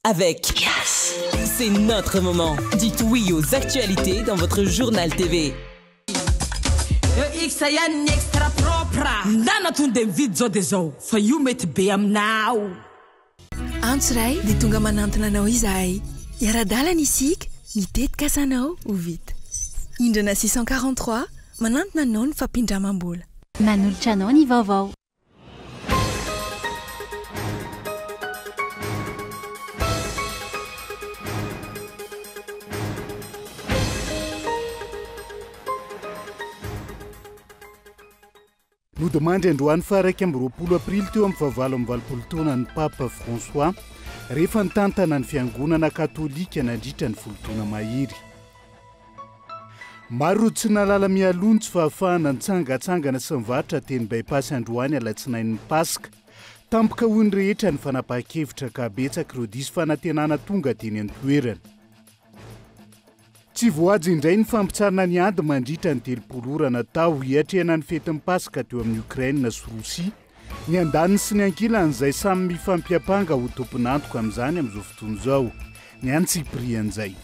avec Yes. C'est notre moment. Dites oui aux actualités dans votre journal TV. Extra propre. Ndana tunde vidzo dezo. Fa you met be am now. Antsiray dia tonga manantona anao izahay. Iara-dalana isika, mitetika sanao ho vita. Indrana 643, manantona anao ny fampindramam-bola. Manolotra anao ny vaovao. Nodimandry androany fa 20 aprily teo amin'ny 20 taona ny Papa François rehefa nitantana ny fiangonana katolika nandritra ny folotona mahery. Maro tsy nalala mialontso fa ahafahana nitsangatsangana sy mivarotra teny bypassy androany alatsinain'ny Paska. Tampoka hoy ny rehetra ny fanapahan-kevitra ka betsaka ireo diso fanantenana tonga teny an-toerana. Tsy voajo indray ny fampitsarana ny ady mandritra ny 30 ora natao hiatrehana ny fetin'ny Paska teo amin'ny Ukraine sy Rosia. Ny andaniny sy ny ankilany izay samy mifampiapanga ho tompon'antoka amin'izany amin'izao fotoana izao. Ny antsiprian'izay.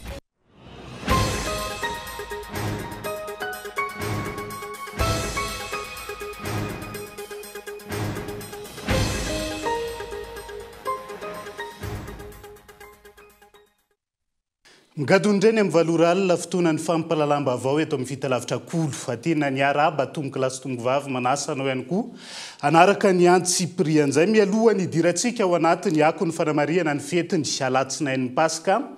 Ngadondrainy amin'ny valoralina fotoana ny fampalalamba-baovao eto amin'ny fitalavitra kolo fa tena ny araba tomboka lasy tongovavy manasa anao ihany koa anaraka ny antsiprian'izay mialohany idirantsika ao anatiny ako ny fanamariana ny fetiny alatsinain'ny Paska.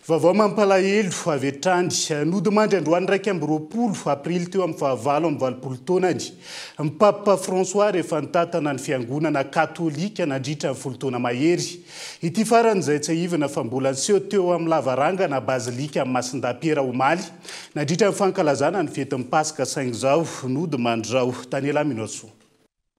Vaovao mampalahelo avy hatrany nodimandry androany 20 aprily teo amin'ny 20 taonany ny Papa François rehefa nitantana ny fiangonana katolika nandritra ny folotona mahery. Ity faran'izay tsy ahivana fa mbola niseho teo amin'ny lavarangana bazilika amin'ny Masindapiera Omaly nandritra ny fankalazana ny fetin'ny Paska saingy izao nodimandry izao Daniela Minoso.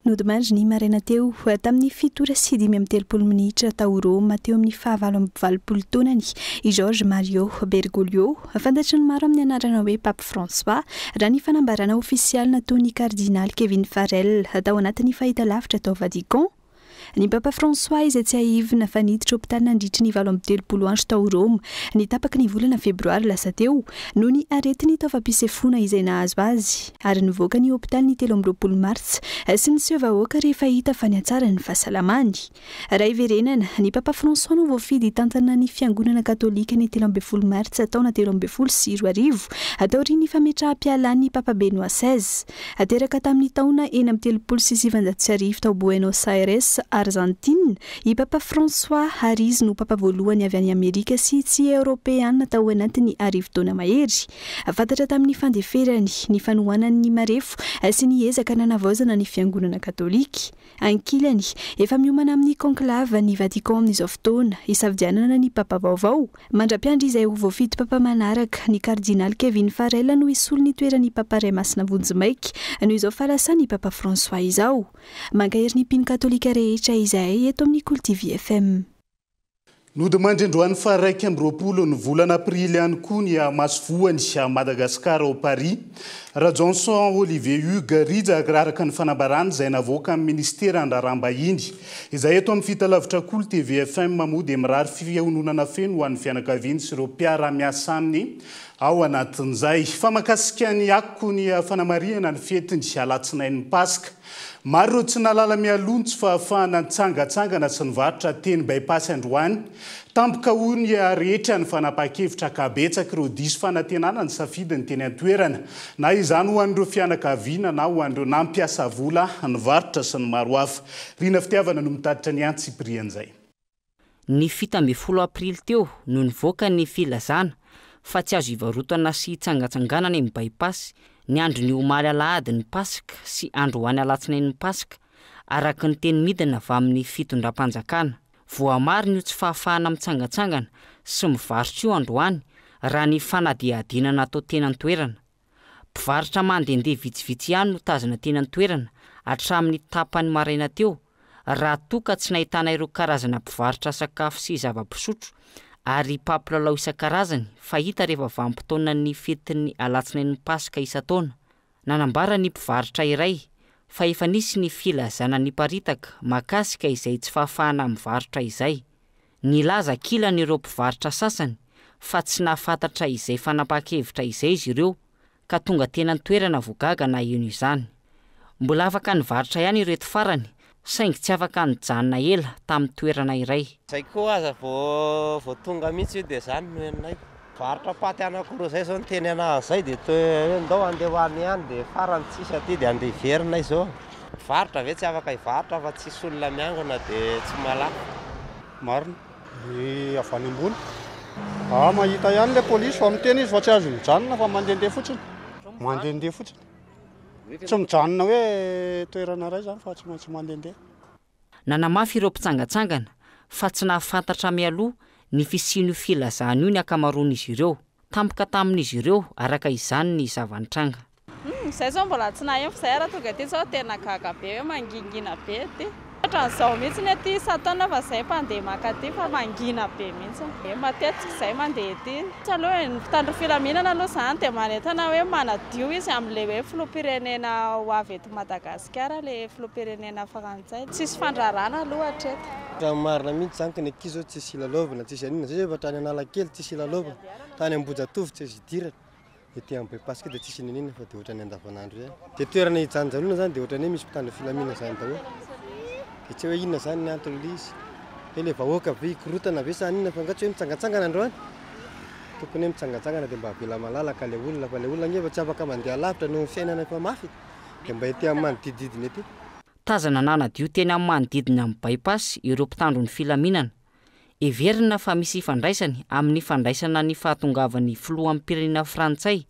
Nodimandry ny maraina teo tamin'ny 7:30 minitra tao Roma teo amin'ny 20 taonany i George Mario Bergoglio fantatry ny maro amin'ny anarana hoe Pape François raha ny fanambarana ofisialy nataon'ny kardinaly Kevin Farrell tao anatin'ny fahitalavitra tao Vatican. Ny Papa François izay tsy ahivina fa niditra hopitaly nandritra ny 30 andro tao Roma ny tapaka ny volana febroary lasa teo no ny aretiny tao fampisefoana izay nahazo azy ary nivoaka ny hopitaly ny 13 mars sy ny sehovahoaka rehefa hita fa niatsara ny fahasalamany. Raha iverenana ny Papa François no voafidy tantana ny fiangonana katolika ny 13 mars taona 2024 atao ry ny fametraha-pialan'ny Papa Benoît XVI ateraka tamin'ny taona 1979 tao Buenos Aires Argentine, i Papa François Hariz no papa voalohany avy any Amerika sy tsy Europeana tao anatiny arivo-taona mahery. Fantatra tamin'ny fandeferany ny fanohanany ny marefo sy ny ezaka nanavaozana ny fiangonana katolika. Ankilany efa miomana amin'ny conclave ny Vatican amin'izao fotoana isafidianana ny papa vaovao. Mandra-piandry izay ho voafidy papa manaraka ny kardinaly Kevin Farrell no isolo ny toerany Papa Ray Masina Vonjimaiky no izao falasany Papa François izao. Mankahery ny mpino katolika rehetra izay eto amin'ny Kolo TV FM. Nodimandry androany fa 20 ny volana aprily ihany koa ny masovoany a Madagasikara ao Paris. Rajanson Olivier Hugues Rijaka araka ny fanambarana izay navoaka amin'ny ministera andrarambahiny. Izay eto amin'ny fitalavitra Kolo TV FM mamody mirary fihaononana feno ho an'ny fianakaviany sy ireo mpiara-miasa aminy ao anatin'izay. Fa mahakasika ny ako ny fanamariana ny fetiny alatsinain'ny Paska. Maro tsy nalala mialontso fa ahafahana nitsangatsangana sy nivarotra teny bypassy androany. Tampoka hoy ny rehetra ny fanapahan-kevitra ka betsaka ireo diso fanantenana ny safidiny teny an-toerana. Na izany ho an'ireo fianakaviana na ho an'ireo nampiasa vola nivarotra sy ny maro hafa. Rina fitiavana no mitatitra ny antsiprian'izay. Ny 17 aprily teo no nivoaka ny filazana fa tsy azo ivarotana sy tsangatsanganana ny bypassy ny andro ny Omaly alahady ny Paska sy andro hoany alatsinain'ny Paska araka ny teny midina avy amin'ny fitondram-panjakana. Voamary ny tsy fahafahana mitsangatsangana sy mivarotra io androany raha ny fanadiadina natao teny an-toerana. Mpivarotra mandehandeha vitsivitsy ihany no tazana teny an-toerana hatramin'ny tapany maraina teo raha toka tsy nahitana ireo karazana mpivarotra sakafo sy zava-pisotro ary papilao isan-karazany fahita rehefa vanim-potoana ny fetin'ny alatsinain'ny Paska isan-taona. Nanambara ny mpivarotra iray fa efa nisy ny filazana ny paritaka makasika izay tsy fahafahana mivarotra izay. Nilaza kilany ireo mpivarotra sasany fa tsy nahafantatra izay fanapa-kevitra izay izy ireo ka tonga tena nitoerana voagaga na ino izany. Mbola afaka nivarotra ihany ireto farany saingy tsy afaka nijanona ela tamin'ny toerana iray. Zay koa aza vao tonga mihitsy io dia zany no enay varotra paty anakoroa zay zao nyteny anazay dia ndao andeha hoany ihany dia farany tsisy aty dia andeha iverinay zao. Varotra ve tsy afaka hivarotra fa tsisy olona miangona dia tsy malaky. Marina avy any ambony mahita ihany le polisy fa miteny izy fa tsy azo mijanona fa mandehandeha fotsiny tsy mijanona hoe toerana ray zany fa tsy maintsy mandehandeha. Nanamafy ireo mpitsangatsangana fa tsy nahafantatra mialoha ny fisian'io filazana io ny akamaroan'izy ireo, tampoka tamin'izy ireo araka izany ny zava-nitranga. Zay zao mbola tsy nahay fa zay raha tonga ty zao tena gaga be hoe mangingina be ty. Ohatran'izao mihitsy ny aty isatona fa zay mpandeha maka ty fa mangina be mihitsy. Matetika zay mandeha ty. Tsy aloha ny mpitandro filaminana aloha zany dia manentana hoe manadio izy amin'le hoe filoham-pirenena ho avy eto Madagasikara, le filoham-pirenena farantsay. Tsisy fandrarana aloha hatreto. Raha marina mihitsy zany ka ny ankizy zao tsisy ilalovana, tsisy anina zay efa tany Analakely tsisy ilalovana, tany Ambohijatovo tsy azo idirana. Ety amin'ny Pasika dia tsisy ninina fa dia ohatrany andavanandro zay. Dia toerana hijanonjanona zany dia ohatrany hoe misy mpitandro filaminana zany daholo. Dia tsy hoe inona zany ny antony izy. Hoe le vahoaka be hikorotana ve sa inona fa angatsy hoe mitsangatsangana androany. Tokony hoe mitsangatsangana dia mba avela malalaka le olona fa le olona ngefa tsy afaka mandeha lavitra noho ny fiainana efa mafy dia mba ety amin'ny manodidididina ety. Tazana nanadio teny amin'ny manodidina amin'ny bypass ireo mpitandro ny filaminana. Everina fa misy fandraisany amin'ny fandraisana ny fahatongavan'ny filohan'ny pirenena frantsay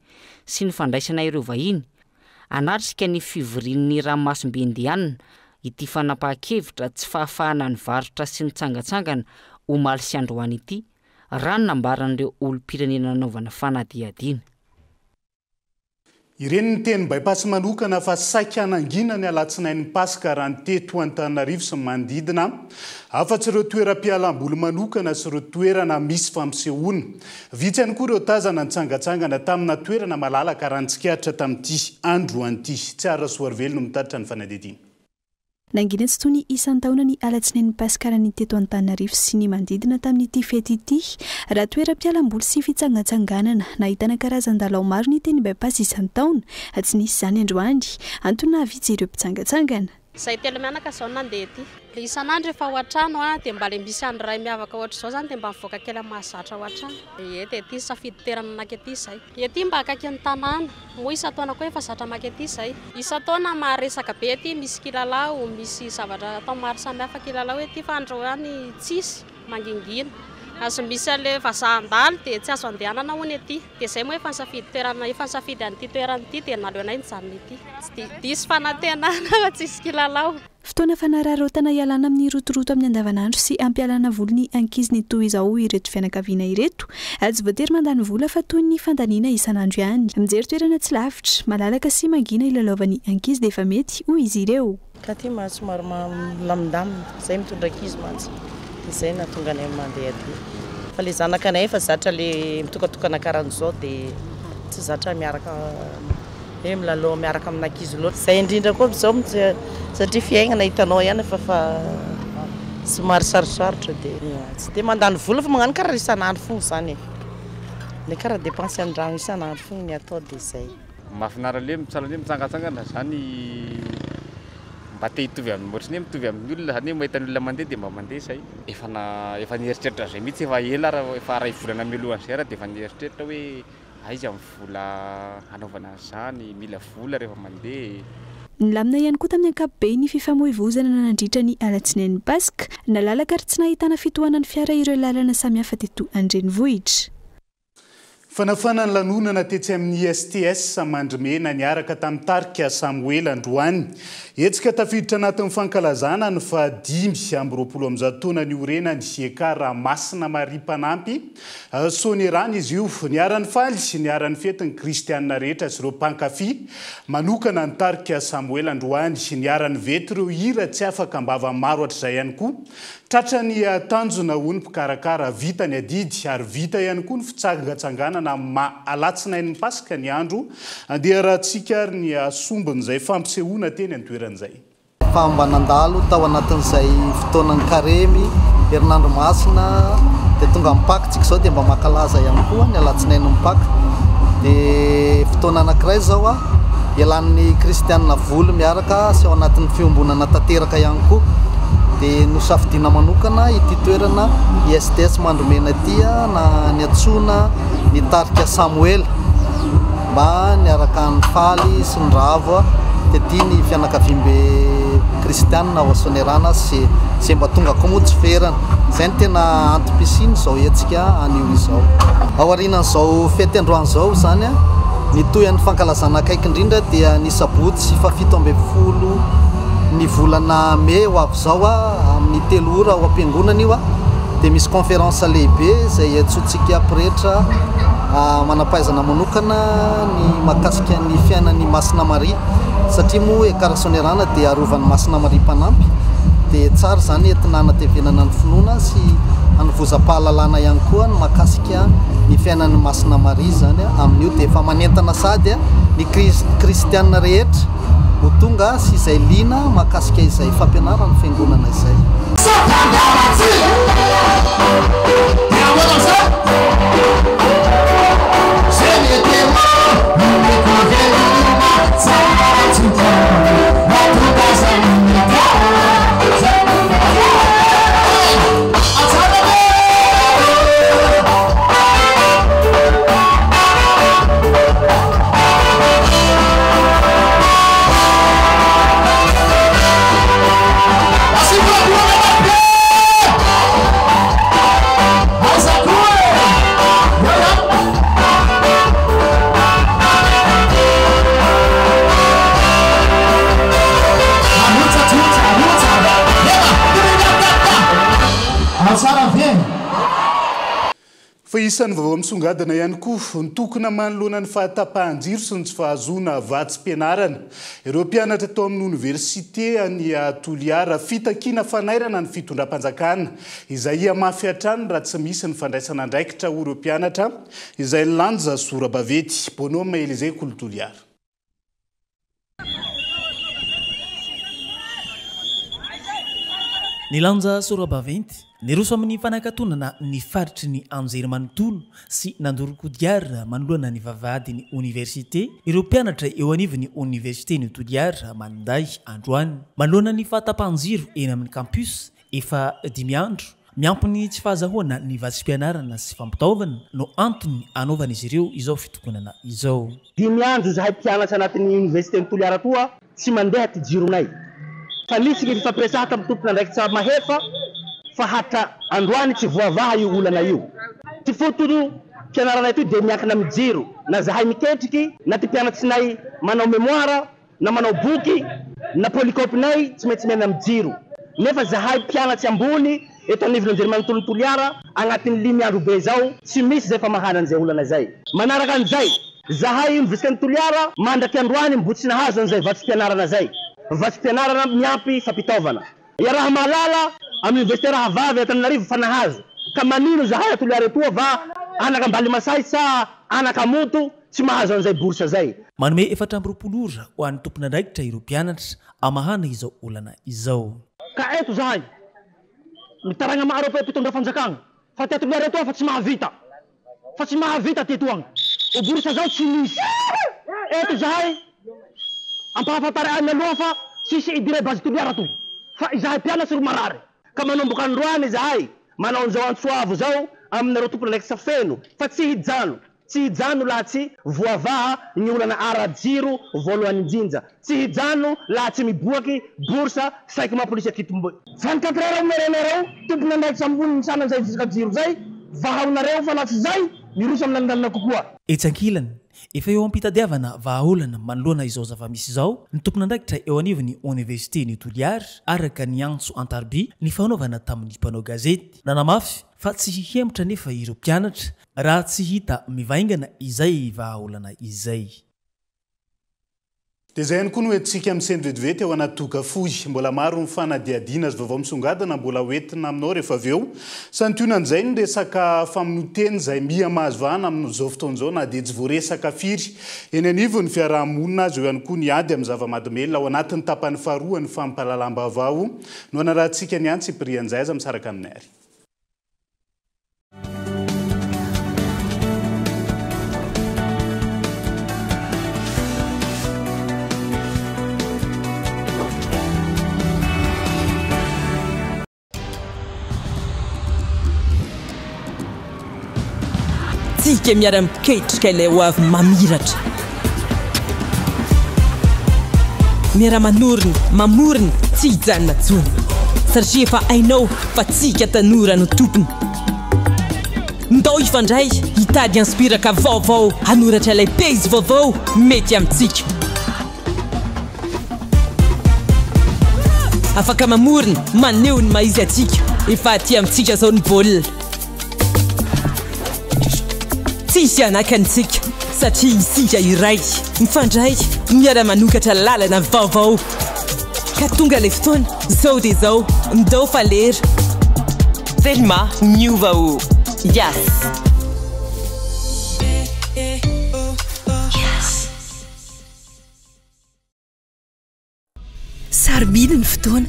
sy ny fandraisana ireo vahiny anatrika ny fivorian'ny ranomasimbe indianina ity fanapa-kevitra tsy fahafahana ny varotra sy ny tsangatsangana omaly sy androany ity raha nambaran'ireo olom-pirenena nanaovana fanadihadiana. Ireny ny teny bypass manokana fa saika anangina ny alatsinain'ny Pasika raha ny teto Antananarivo sy manodidina, afa-tsy ireo toeram-pialamboly manokana sy ireo toerana misy fampisehoana. Vitsy ihany koa ireo tazana nitsangatsangana tamina toerana malalaka raha nitsikahatra tamin'ity androany ity. Tsara Soarvelona mitatitra ny fanadihadiana. Nangina tsy toy ny isan'ny taona ny alatsinain'ny Pasika ny teto Antananarivo sy ny manodidina tamin'ity fety ity, raha toeram-pialamboly sy fitsangatsanganana nahitana karazan-dalao maro ny teny bypass isan'ny taona, tsy nisy zany androany, antony nahavitsy ireo mpitsangatsangana. Zay telo mianaka zao nandeha ety. Le isan'andro efa ao an-trano dia mba le misy andro ray miavaka ohatra zao zany dia mba mivoaka kely mahazatra ao an-trano. Dia ety safidy toerana naky ety zay. Ety mba akaiky ny tanàna, moa isa-taona koa efa zatra maky ety zay. Isa-taona maharesaka be ety, misy kilalao, misy zavatra atao maro samihafa kilalao ety fa androany tsisy mangingina. Azo misy le vazahan-dalo dia tsy azo andehanana hono ety. Dia zay moa efa nisafidy toerana, efa nisafidy an'ity toerana ity dia naleo anay nijanona ety. Tsy diso fanantenana fa tsisy kilalao. Fotoana fanararaotana ialana amin'ny rotoroto amin'ny andavanandro sy ampialana voly ny ankizy ny toy izao ireto fianakaviana ireto. Tsy voatery mandany vola fa toy ny fandaniana isan'andro ihany. Mijery toerana tsy lavitra, malalaka sy mangina ilalaovan'ny ankizy dia efa mety hoy izy ireo. Ka ty somary milamindamina, zay mitondra ankizy mantsy. Izay nahatonga anay mandeha aty. Fa le zanaka anay efa zatra le mitokatokana karan'izao dia tsy zatra miaraka hoe milalao miaraka amin'ny ankizy loatra. Zay indrindra koa izao satria fiainana hitanao ihany fa somary sarosarotra dia tsy dia mandany vola fa magnano karaha isan'andro fogna zany. Le karaha dépense an-drano isan'andro fogna ny atao dia izay. Mahafinaritra le mitsangatsangana zany mba te hitovy amin'ny ohatrany mitovy amin'ny olona zany mahita ny olona mandeha dia mba mandeha zay. Efa nieritreritra zay mihitsy efa ela efa ray volana mialohan'izay raha dia efa nieritreritra hoe aiza amin'ny vola hanaovana zany, mila vola rehefa mandeha. Nilamina ihany koa tamin'ny ankapobeny ny fifamoivoizana nandritra ny alatsinain'ny Pasika, nalalaka ary tsy nahitana fitohanan'ny fiara ireo lalana samihafa teto an-drenivohitra. Fanafanany lanonana tetsy amin'ny STS Mandrimena niaraka tamin'ny tarika Samuel androany. Etsika tafiditra anatin'ny fankalazana ny fahadimy amby roapolo amby zato taona niorena ny Ekara Masina Maria Mpanampy. Sonerany izy io, niaran'ny faly, niaran'ny fetin'ny kristianina rehetra sy ireo mpankafy. Manokana ny tarika Samuel androany, niaran'ny vety ireo hira tsy afaka ambava maro hatr'izay ihany koa. Tratra ny tanjona hono mpikarakara vita ny adidy ary vita ihany koa ny fitsangatsanganana alatsinain'ny Pasika ny andro. Andeha rahantsika ary ny asombon'izay fampisehoana teny an-toeran'izay. Famba nandalo tao anatin'izay fotoanan'ny karemy herinandro masina dia tonga mipaka tsika zao dia mba makalaza ihany koa ny alatsinainy mipaka dia fotoana anankiray zao a ialan'ny kristianina volo miaraka sy ao anatin'ny fiombonana tanteraka ihany koa dia nosafidiana manokana ity toerana ISTS Mandromena tia na ny antsona ny tarika Samuel mba niaraka ny faly sy ny ravo dia tia ny fianakaviam-be kristianina ao Sonerana sy mba tonga koa moa tsy ferana izay ny tena antom-pisiny zao etsika anio izao ao aorianan'izao fety androany izao zany a ny toyan'ny fankalazana akaiky indrindra dia ny sabotsy sy fafito amby folo ny volana me ho avy zao a amin'ny 3 ora ao am-piangonana io a dia misy conférence lehibe izay atsotsika pretra manampahaizana manokana ny mahakasika ny fiainan'ny Masina Maria satria moa ekara Sonerana dia arovan'ny Masina Maria Mpanampy dia tsara zany entina anatevenana ny finoana sy anovozam-pahalalana ihany koa ny mahakasika ny fiainan'ny Masina Maria zany amin'io dia efa manentana sady ny kristianina rehetra ho tonga sy izay liana mahakasika izay fampianarana ny fiangonana izay fa isan'ny vaovao misongadina ihany koa ny tokona manoloana ny fahatapahan-jiro sy ny tsy fahazoana vatsym-pianarana ireo mpianatra tao amin'ny oniversite any Toliara fitakiana fanairana ny fitondram-panjakana izay mafy hatrany raha tsy misy ny fandraisana andraikitra ho ireo mpianatra izay lanja Sorabavety bonhomme Élisée Toliara. Ny lanja Sorabavety niroso amin'ny fanakatonana ny faritry ny anjery manontolo sy nandorokodiara manoloana ny vavahady ny oniversite ireo mpianatra eo anivon'ny oniversite ny Toliara manday androany manoloana ny fahatapahan-jiro eny amin'ny campus efa 5 andro miampy tsy fahazahoana ny vatsim-pianarana sy fampitaovana no antony anaovana izy ireo izao fitokonana izao 5 andro zahay mpianatra anatin'ny oniversite ny Toliara toa tsy mandeha ty jironay fa nisy ny fampiresahana amin'ny tompona ndraiky tsy mahefa fa hatra androany tsy voavaha io olana io ty fotony mpianarana ity dia miankina amin'ny jiro na zahay miketriky na ty mpianatsinay manao memoara na manao boky na polikopinay tsy maintsy mena amin'ny jiro nefa zahay mpianatsy ambony eto anivon'ny anjery manontolo Toliara agnatin'ny 5 andro be zao tsy misy zay famahana an'izay olana zay manaraka an'izay zahay oniversite ny Toliara mandraky androany mbo tsy nahazo an'izay vatsim-pianarana zay vatsim-pianarana miampy fampitaovana ya raha malala amin'ny oniversite raha vavy Antananarivo fa nahazo ka manino zahay Toliara etoa va anaka ambaly masay sa anaka moto tsy mahazo an'izay bourse zay manome 420 ora ho an'ny tompona andraikitra ireo mpianatra amahana izao olana izao ka eto zahay mitaragna maro pe pitondra fanjakagna fa ty Toliara etoa fa tsy mahavita ty etoagna o bourse zao tsy misy eto zahay ampahafatary any aloha fa sisy idire base Toliara toy fa izahay mpianatsy ro marary ka manomboka androany zahay manao an'izao antsoavo zao aminareo tompona ndraiky safeno fa tsy hijano laha tsy voavaha ny olana ara-jiro voalohany indrindra tsy hijano laha tsy miboaky boursa saiky mapolisy akitombo 24 heures merenareo tompona ndraiky sambony misana an'izay fisaka jiro zay vahaonareo fa latsy zay miroso amin'andalina kokoa etsankilany efa eo ampitadiavana vahaolana manoloana izao zava-misy izao ny tompona andraikitra eo anivon'ny oniversite ny Toliara araka ny antso Antarby ny fanaovana tamin'ny mpanao gazety nanamafy fa tsy hihemitra nefa ireo mpianatra raha tsy hita mivaingana izay vahaolana izay dia zay ihany koa no entsika amin'ny seny vetivety ao anaty tokafoy mbola maro ny fanadiadiana azy vaovao misongadina mbola hoentina aminao rehefa avy eo santionan'izay ny resaka famonoteny izay mihamahazovana amin'izao fotoan'izao na dia tsy voaresaka firy eny anivo ny fiarahamonina azy eo ihany koa ny ady amin'ny zava-mahadomelona ao anatin'ny tapany faharoa ny fampahalalam-baovao no anarahantsika ny antsy prianjaiza misaraka aminay ary tsika miara-miketrika ilay ho avy mamiratra miara-manoriny mamoriny tsy hijanona tsony satria efa hainao fa tsika tanora no tompony ndao ifandray hitady inspiraka vaovao hanoratra ilay peizy vaovao mety amintsika afaka mamoriny maneho ny maizy atsika efa aty amintsika zao ny baolina tsisy anakantsika satria isika iray mifandray miara-manokatra lalana vaovao ka tonga le fotoana zao dia zao ndao falera Thelma miova o yes sarobidy ny fotoana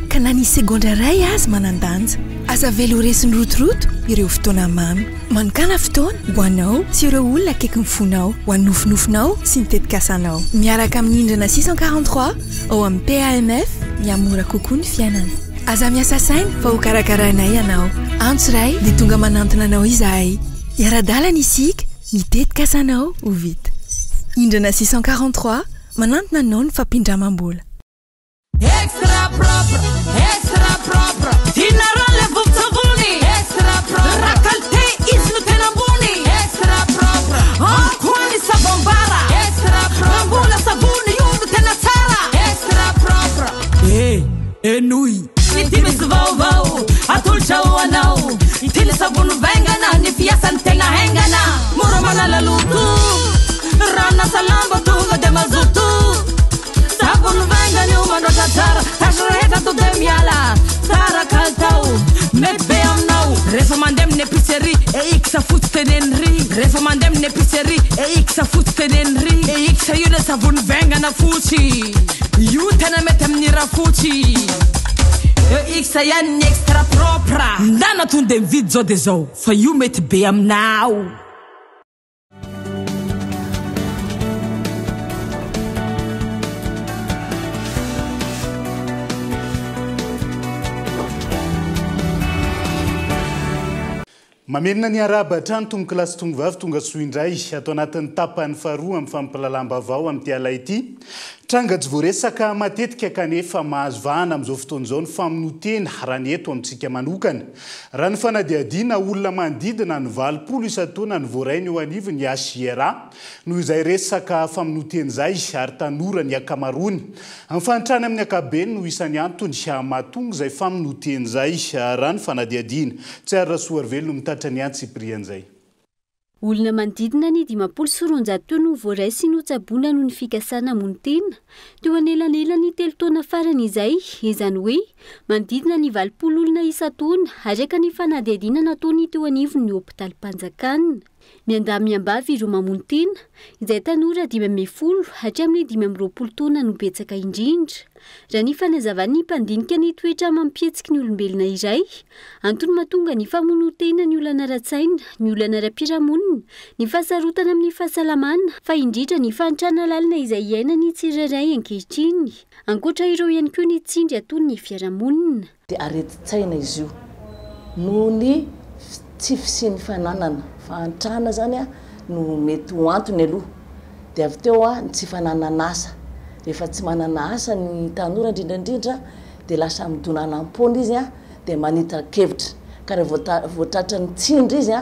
ka na ny segondra ray azy manandanja aza velo resiny rotoroto ireo fotoana mamy manokana fotoana ho anao sy ireo olona akaiky mifonao ho anofonofinao sy nitetik'asanao miaraka amin'ny indrana 643 ao amin'ny PAMF miamora kokoa ny fiainana aza miasa saina fa ho karakarainay ianao antso ray dia tonga manantona anao izahay iara-dalana isika mitetika asanao ho vita indrana 643 manantona anao ny fampindramam-bola Extra propre Dinara le vovtsavony Extra propre Rakalte izy no tena ambony Extra propre Ankoany savambara Extra propre Mambola savony io no tena tsara Extra propre Enoi Nitimy sy vaovao Atoltra ho anao Itily savony vaingana Ny fiasany tena haingana Mora manala loto Rana salamba tonga de mazoto Savony vaingana io mandraka tsara Tasiraheta to de miala Tsara kaltao Mety be aminao Rehefa mandeha amin'ny épicerie E ikisa fotsy tenenry Rehefa mandeha amin'ny épicerie E ikisa fotsy tenenry E ikisa io le savony vaingana fotsy Io tena mety amin'ny raha fotsy E ikisa ihany ny extra propre Ndana tonde mividy zao de zao Fa io mety be aminao Mamenina ny araba hatrany tomboky lasy tongo vavy tonga soindray atao anatin'ny tapany faharoa amin'ny fampilalambavao amin'ny tiala ity trangatsy voaresaka matetika kanefa mahazo vahana amin'izao fotoan'izao ny famonotena raha ny eto amintsika manokana raha ny fanadiadiana olona manodidina ny 20 isan-taona ny voarainy eo anivy ny ACRA noho izay resaka famonotena izay ary tanora ny akamarony amin'ny fanitrana amin'ny akabeny no isan'ny antony mahatonga izay famonotena izay raha ny fanadiadiana tsy ary rasoarvelo no mitatra ny antsiprian izay olona manodidina ny 540 taona voaraisy no tsaboina noho ny fikasana monotena teo anelanelany 3 taona farany izay izany hoe manodidina ny 20 olona isan-taona araka ny fanadiadiana nataony teo anivon'ny hôpitalim-panjakana miandamiambavy ireo mamonotena izay tanora 510 hatramin'ny 520 taona no betsaka indrindra raha ny fanazavany mpandinika ny toetra mampihetsiky ny olombelona iray antony mahatonga ny famonotena ny olana ara-tsaina ny olana ara-piarahamonina ny fahasarotana amin'ny fahasalamana fa indrindra ny fanitrana lalina izay iainany tsirairay ankehitriny ankoatra ireo ihany koa ny tsindry atony ny fiarahamonina dia areti-tsaina izy io noho ny tsy fisiany fananana fantrana zany no mety ho antony aloha dia avy teo ny tsy fananana asa rehefa tsy manana asa ny tanora indrindrandrindra dia lasa midonana ampony izy dia manitra kevitra ka rehefa voatratra ny tsindry izy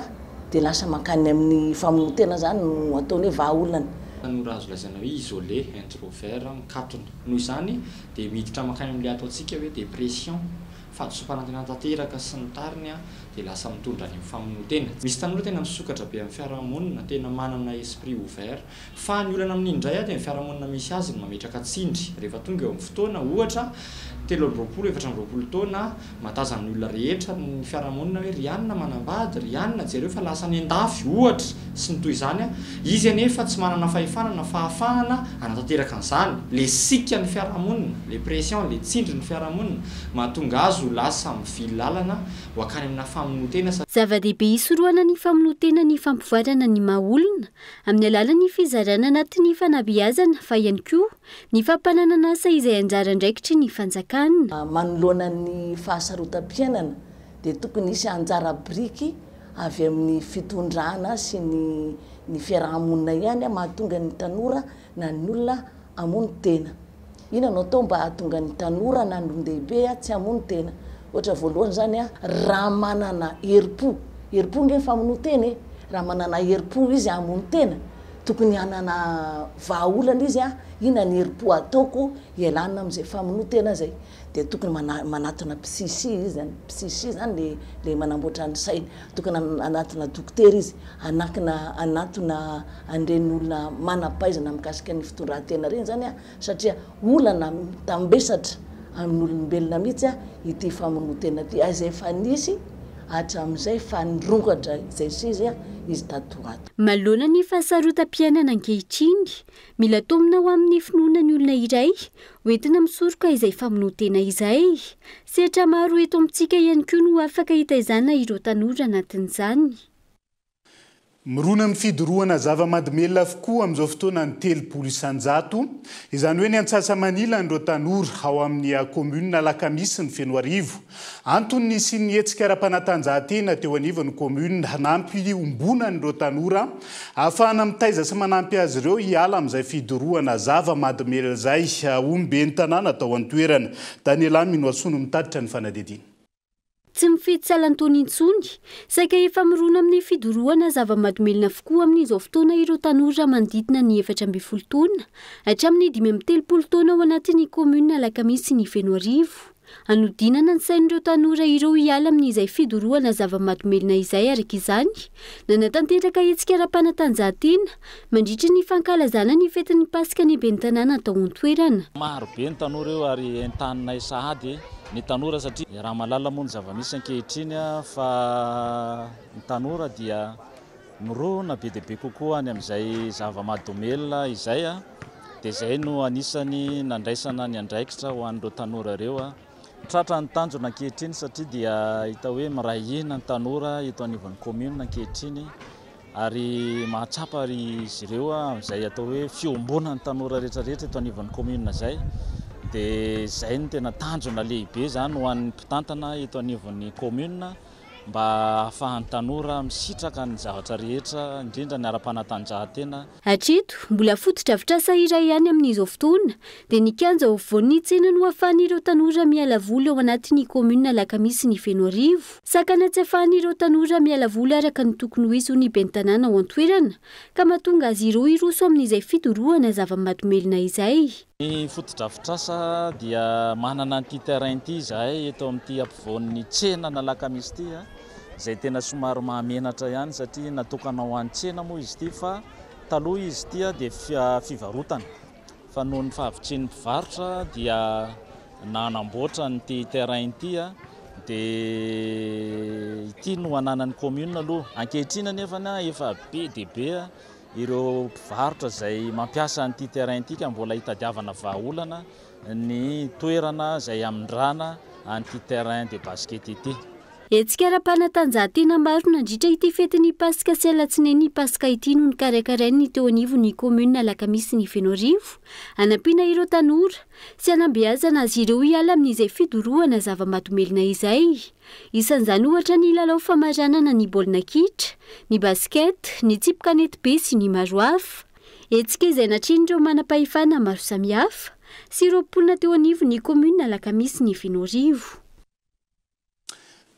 dia lasa mankany amin'ny famonotena zany no ataony hoe vahaolana tanora azo lazaina hoe isolé introvert mikatona noho izany dia miditra mankany amin'ny ato antsika hoe dépression fahadisom-panantenana tanteraka sy ny tariny dia lasa mitondra ny famonotena misy tanora tena misokatra be amin'ny fiarahamonina tena manana esprit ouvert fa ny olana amin'ny indray dia ny fiarahamonina misy azy ny mametraka tsindry rehefa tonga eo amin'ny fotoana ohatra 320 taona matazana ny olona rehetra ny fiarahamonina hoe rianina manambady rianina jereo fa lasa ny andafy ohatra sy ny toy izany izy anefa tsy manana fahefanana fahafahana anatanteraka an'izany le sika ny fiarahamonina le pression le tsindry ny fiarahamonina mahatonga azy lasa mivily lalana ho akany amina famonotena zava-dehibe isoroana ny famonotena ny fampivoarana ny mahaolona amin'ny alalan'ny fizarana anatin'ny fanabeazana fa ihany koa ny fampananana asa izay anjara andraikitry ny fanjakana manoloana ny fahasarotam-piainana dia tokony isy anjara biriky avy amin'ny fitondrana sy ny fiarahamonina ihany mahatonga ny tanora na ny olona amony tena ina anao tao mba hahatonga ny tanora na ndehibe tsy amony tena ohatra voalohany zany raha manana heripo nge famonoteny raha manana heripo izy amony tena tokony hanana vahaolana izy ina ny heripo ataoko ialana am'izay famonotena zay de tokony manatona psychi zany le manamboatra ny saina tokony anatona dokotera izy anatona andreny olona manapaizana mikasika ny fitondran-tena reny zany satria olana tambesatra amin'ny olombelona mihitsy ity famonotena ty azay fanisy hatram'izay fanirongatra zay sizy izy tatoato malona ny fahasarotam-piainana ankehitriny mila tomina ho amin'ny finoana ny olona iray hoentina misoroka izay famonotena izay sehatra maro eto amintsika ihany koa no afaka hitaizana ireo tanora anatin'izany mirona amin'ny fidorohana zava-mahadomelona avokoa amin'izao fotoana ny 300 izany hoe ny Antsasa-Manila nireo tanora ao amin'ny commune Lakamisy ny Fenoarivo antony sy ny hetsika ara-panatanjahantena teo anivon'ny commune hanampy ombona nireo tanora ahafahana mitaiza sy manampy azy ireo hiala amin'izay fidorohana zava-mahadomelona izay ombe ny tanàna tao an-toerana Daniela Minoasono mitaditra ny fanadidina tsy mifidy salantony intsony saika efa mirona amin'ny fidorohana zava-mahadomelona avokoa amin'izao fotoana ireo tanora manodidina ny 7 taona hatramin'ny 13 taona ao anatin'ny commune Lakamisy ny Fenoarivo anodinana ny sain'ireo tanora ireo hiala amin'izay fidorohana zava-mahadomelona izay araka izany nanatanteraka hetsika ara-panatanjahantena mandritra ny fankalazana ny fetin'ny pasika ny ben'ny tanàna tao an-toerana maro be ny tanora eo ary entanina sahady ny tanora satria raha malala moa ny zava-misy ankehitriny fa ny tanora dia mirona be dia be kokoa any amin'izay zava-mahadomelona izay dia izay no anisany nandraisana ny andraikitra ho an'ireo tanora ireo tratra ny tanjona ankehitriny satria dia hita hoe mirahina ny tanora eto anivon'ny commune ankehitriny ary mahatsapa ry izy ireo amin'izay atao hoe fiombona ny tanora rehetrarehetra eto anivon'ny commune zay dia izay ny tena tanjona lehibe zany ho an'ny mpitantana eto anivon'ny commune mba ahafahan'ny tanora misitraka ny zavatra rehetra indrindra ny ara-panatanjahantena hatreto mbola fotodrafitrasa iray ihany amin'izao fotoana dia nikanja ho voan'ny tsena no ahafahan'ireo tanora miala voly ao anatin'ny commune Lakamisy ny Fenoarivo sakana tsy ahafahan'ireo tanora miala voly araka ny tokony ho izy ny ben'ny tanàna ao an-toerana ka mahatonga azy ireo iroso amin'izay fidorohana zava-mahadomelona izay ny fotodrafitrasa dia manana an'ity terrain ity izahay eto amin'ity ampovoan'ny tsena na Lakamisy ity izay tena somary mahamenatra ihany satria natokana ho an'ny tsena moa izy ity fa taloha izy ity dia fivarotana fa noho ny fahavitsian'ny mpivarotra dia nanamboatra n'ity terrain ity dia ity no ananan'ny commune aloha ankehitriny nefa efa be dia be ireo mpivarotra izay mampiasa an'ity terrain ity ka mbola hitadiavana vahaolana ny toerana izay amindrana an'ity terrain de basket ity etsika ara-panatanjahantena maro nandritra ity fetin'ny pasika sy alatsinainy pasika ity no nikarakarainy teo anivon'ny commune Lakamisy ny Fenoarivo anampiana ireo tanora sy anambeazana azy ireo hiala amin'izay fidorohana zava-mahadomelona izay isan'izany ohatra ny lalao famaranana ny baolina kitra ny basket ny tsipy kanety be sy ny maro hafa etsika izay natrin'ireo manam-pahefana maro samihafa sy ireo mponina teo anivon'ny commune Lakamisy ny Fenoarivo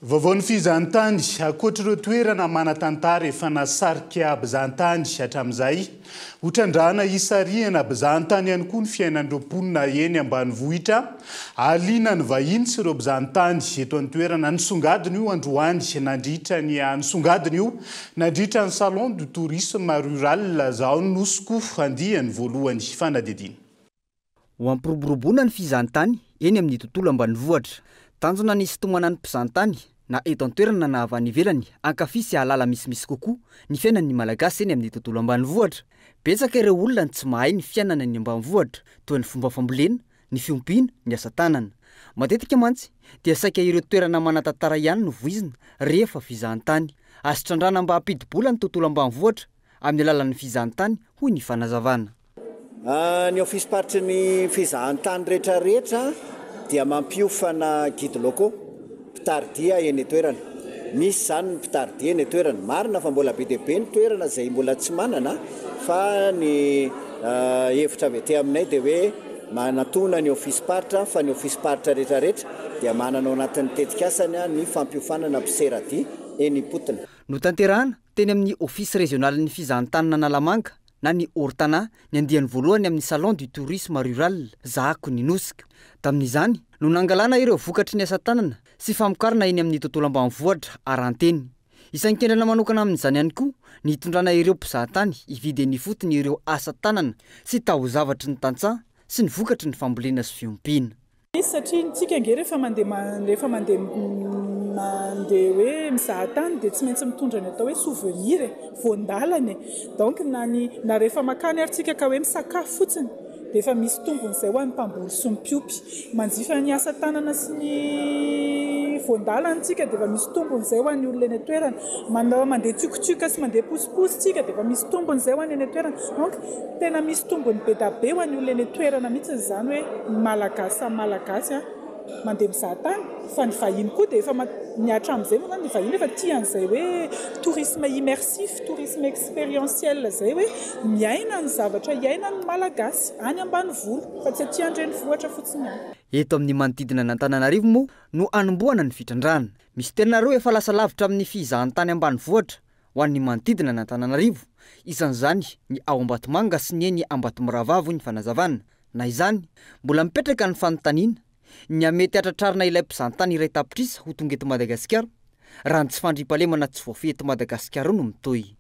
vaovao ny fizahantany ankoatr'ireo toerana manatantara efa nasarika abizahantany hatramin'izay hotrandrahana isariana abizahantany ihany koa ny fiainan'ireo mponina eny ambanivohitra aliana ny vahiny sy ireo abizahantany eto an-toerana nisongadiny io androany nandritra nisongadiny io nandritra ny salon du tourisme rural zao nosoko andiany voalohany fanadidina ho ampiroboroboana ny fizahantany eny amin'ny tontolo ambanivohitra tanjona nisy tomana ny mpizahantany na eto an-toerana na avy any ivelany ankafy sy ahalala misimisy kokoa ny fiainan'ny malagasy eny amin'ny tontolo ambanivohitra betsaka ireo olona ny tsy mahay ny fiainana ny ambanivohitra toy ny fomba fambolena ny fiompiana ny asa tanana matetika mantsy dia saika ireo toerana manatantara ihany no voizina rehefa fizahantany azo trandrana mba hampidibola ny tontolo ambanivohitra amin'ny alalan'ny fizahantany hoy ny fanazavana ny ofisy paritry ny fizahantany rehetrarehetra dia mampiofana guide locaux mpitardia eny toerana misy zany ny mpitardie ny toerana marina fa mbola be deabe ny toerana zay mbola tsy manana fa ny hevitra avy ety aminay dia hoe manatona ny office paritra fa ny office paritra rehetrarehetra dia manana ao anatin'ny tetikasany ny fampiofanana mpiserady eny Potina. No tanterahana teny amin'ny office régional ny fizahan-tanana Analamanga na ny Ortana ny andiany voalohany amin'ny salon du tourisme rural Zahako ny Nosika. Tamin'izany no nangalana ireo vokatry ny asa tanana sy famokarana eny amin'ny tontolo ambanivohitra aranteny. Isan-kendrana manokana amin'izany ihany koa ny hitondrana ireo mpizahatany hividy ny fotony ireo asa tanana sy tahozavatry ny tantsaha sy ny vokatry ny fambolena sy fiompiana. Satria tsika nge rehefa mandeha hoe mizahatany dia tsy maintsy mitondra ny atao hoe souvenir voandalany donc na rehefa makany ary tsika ka hoe misakafo fotsiny dia efa misy tombony izay ho an'ny mpamboly sy mipiompy manjifa ny asa tanana sy ny voandalany tsika dia efa misy tombony izay ho an'ny olona eny toerana mandeha tsikotsioka sy mandeha posiposy tsika dia efa misy tombony izay ho an'ny eny toerana donc tena misy tombony be da be ho an'ny olona eny toerana mihitsy izany hoe malagasy samy malagasy mandeha mizahatany fa ny vahiny koa dia efa miatra amin'izay moa zany ny vahiny efa tian'izay hoe tourisme immersif, tourisme expérientiel izay hoe miaina ny zavatra iainany malagasy any ambanivolo fa tsy atiandreny vohatra fotsiny any. Eto amin'ny manodidina n'Antananarivo moa no anombohana ny fitrandrana. Misy tenareo efa lasa lavitra amin'ny fizahan-tany ambanivohitra ho an'ny manodidina n'Antananarivo, isan'izany ny ao Ambatomanga sy ny eny Ambatolaravavo ny fanazavana. Na izany mbola mipetraka ny fanontaniana ny amety atratrarina ilay mpizahatany iray tapitrisa ho tonga eto Madagasikara raha ny tsy fandriampahalemana tsy voafehy eto Madagasikara no mitohy.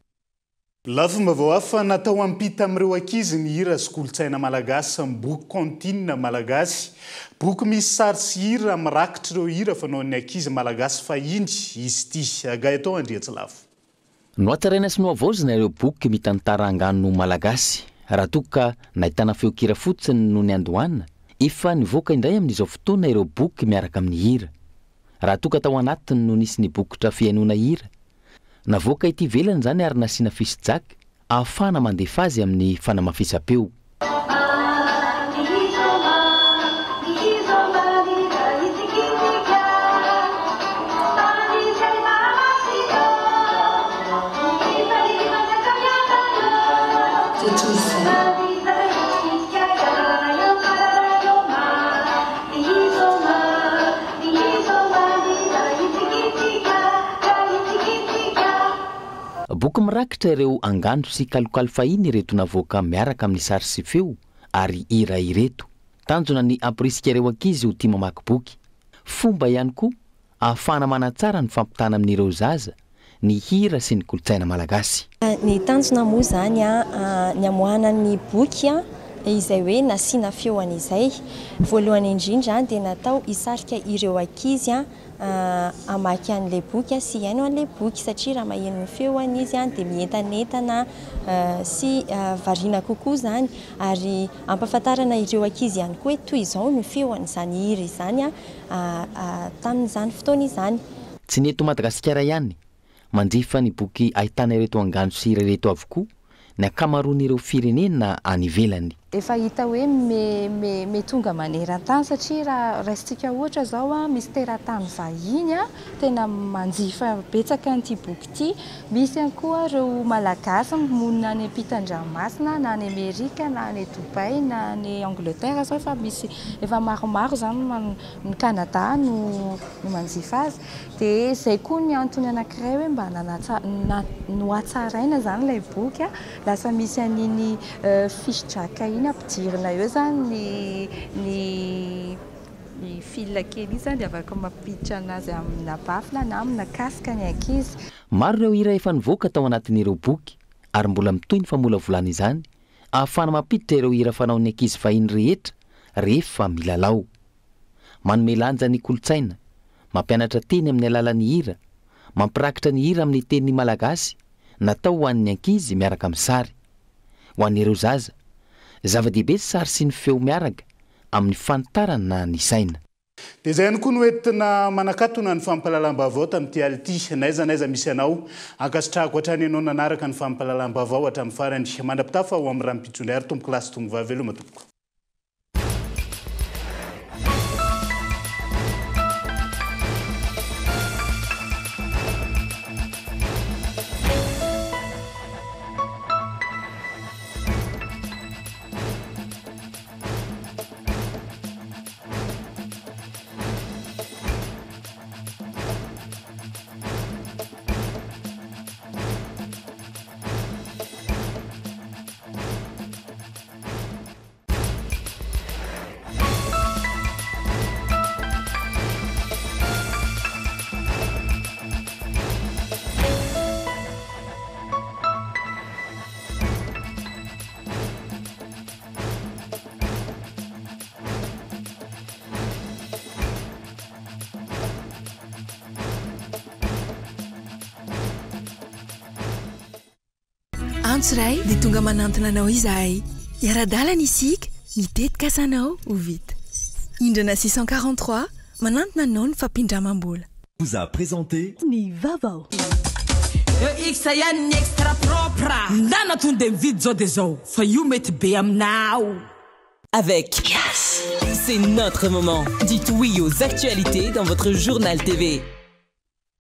Lafim-baovao hafa natao ampita amin'ireo ankizy ny hira sy kolontsaina malagasy amin'ny boky kontinina malagasy. Boky misy sary sy hira mirakitra ireo hira fanaon'ny ankizy malagasy fahiny izy ity. Gaëtan Andriatsilavo. Noatsaraina sy noavaozina ireo boky mitantara angano malagasy. Raha toka nahitana feokira fotsiny no ny andohanina, efa nivoaka indray amin'izao fotoana ireo boky miaraka amin'ny hira. Raha toka tao anatiny no nisy ny bokotra fiainona hira, navoaka ity velany zany ary nasiana fisijaka ahafana mandefa azy amin'ny fanamafisam-peo. Boky mirakitra ireo angano sy kalokalo fahiny ireto navoaka miaraka amin'ny sary sy feo ary hira ireto. Tanjona ny ampirisika ireo ankizy ho tia mamaky boky. Fomba ihany koa ahafana manatsara ny fampitana amin'ireo zaza ny hira sy ny kolontsaina malagasy. Ny tanjona moa zany ny amoahana ny boky izay hoe nasiana feo an'izay. Voalohany indrindra dia natao hisarika ireo ankizy amaky an'ilay boky sy haino an'ilay boky satria raha maheno ny feoany izy dia mientanentana sy variana kokoa zany ary ampahafantarana ireo ankizy ihany koa hoe toy izao ny feoan'izany hira izany tamin'izany fotoana izany. Tsy ny eto Madagasikara ihany manjifa ny boky ahitana ireto angano sy hira ireto avokoa ny akamaroan'ireo firenena any ivelany. Efa hita hoe me tonga maneran-tany satria raha raisitsika ohatra zao misy teratany vahiny tena manjifa betsaka an'ity boky ity. Misy ihany koa ireo malagasy monina any ampitan-dranomasina na any Amerika na any Dubai na any Angleterre zao efa misy efa maromaro zany ny Canada no manjifa azy. Dia izay koa ny antony anankiray hoe mba noatsaraina zany ilay boky lasa misy an'iny fisodraka iny ampidirina eo zany ny fil kely zany dia afaka mampiditra anazy amina bafla na amina kasika ny ankizy. Maro ireo hira efa nivoaka tao anatin'ireo boky ary mbola mitohy ny famolavolana izany ahafana mampiditra ireo hira fanaon'ny ankizy fahiny rehetra rehefa milalao. Manome lanja ny kolontsaina, mampianatra teny amin'ny alalan'ny hira, mampirakitra ny hira amin'ny teny malagasy natao ho an'ny ankizy miaraka amin'ny sary. Ho an'ireo zaza, zava-dehibe sary sy ny feo miaraka amin'ny fanitarana ny saina. Dia izay ihany koa no entina manakatona ny fampahalalam-baovao tamin'ity ality. Naiza misy anao ankasitrahako hatrany ianao nanaraka ny fampahalalam-baovao hatramin'ny farany. Mandrapitafa ho amin'ny rahampitsony ary tompo kilasy tongo vaveloma tompoko. antso ray dia tonga manantona anao izahay iara-dalana isika mitetika asanao ho vita indrana 643 manantona anao ny fampindramam-bola vous a présenté ny vavao Xa ihany ny extra propre ndana tonga dia mividy zao dia zao fa io mety be aminao. Avec Yes, c'est notre moment. Dites oui aux actualités dans votre journal TV.